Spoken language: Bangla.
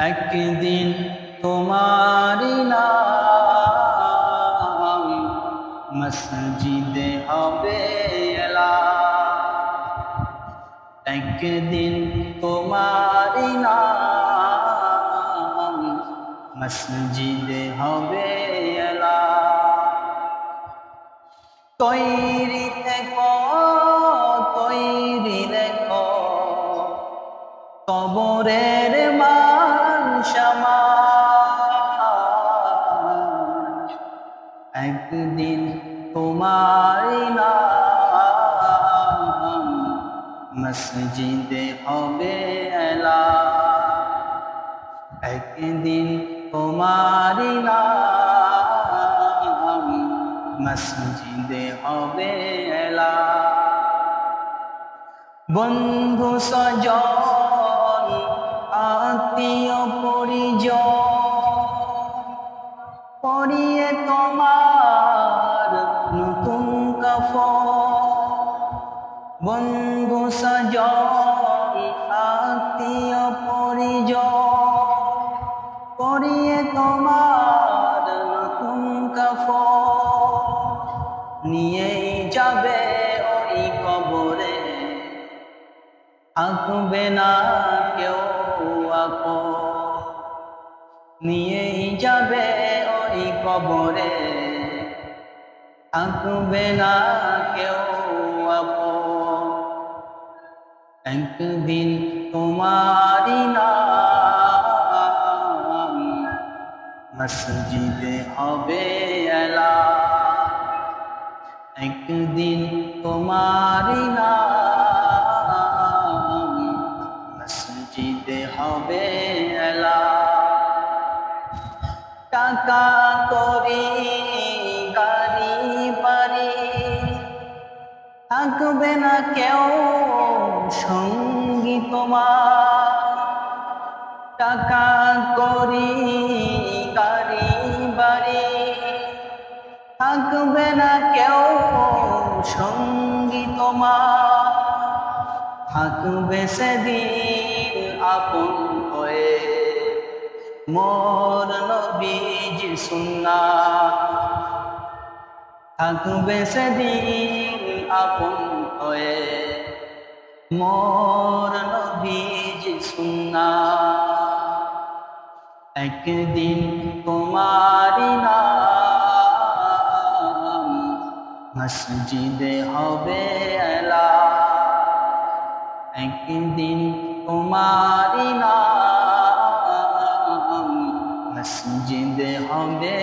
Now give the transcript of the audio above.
একদিন তোমারি নাম মসজিদে হবে এলান। একদিন তোমারি নাম মসজিদে হবে এলান। তৈরি থেকো, তৈরি রেখো কবরের মান সম্মান। একদিন তোমারি নাম মসজিদে হবে এলান। একদিন তোমারি নাম মসজিদে হবে এলান। বন্ধু স্বজন আত্মীয় পরিজন পরিয়ে তোমার নতুন কাফন। বন্ধু স্বজন আত্মীয় পরিজন পরিয়ে তোমার নতুন কাফন। নিয়েই যাবে ওই কবরে, থাকবে না কেউ আপন। নিয়েই যাবে ওই কবরে, থাকবে না কেউ আপন। একদিন তোমারি নাম মসজিদে হবে এলান। একদিন তোমারি নাম মসজিদে হবে এলান। টাকা করি গাড়ি বাড়ি, থাকবে না কেউ সঙ্গী তোমার। টাকা করি গাড়ি বাড়ি, থাকবে না কেউ সঙ্গী তোমার। থাকবে সেদিন আপন হয়ে মোর নবীজির সুন্নাত। থাকবে সেদিন আপন হয়ে মোর নবীজির সুন্নাত। একদিন তোমারি নাম মসজিদে হবে এলান। একদিন তোমারি নাম মসজিদে হবে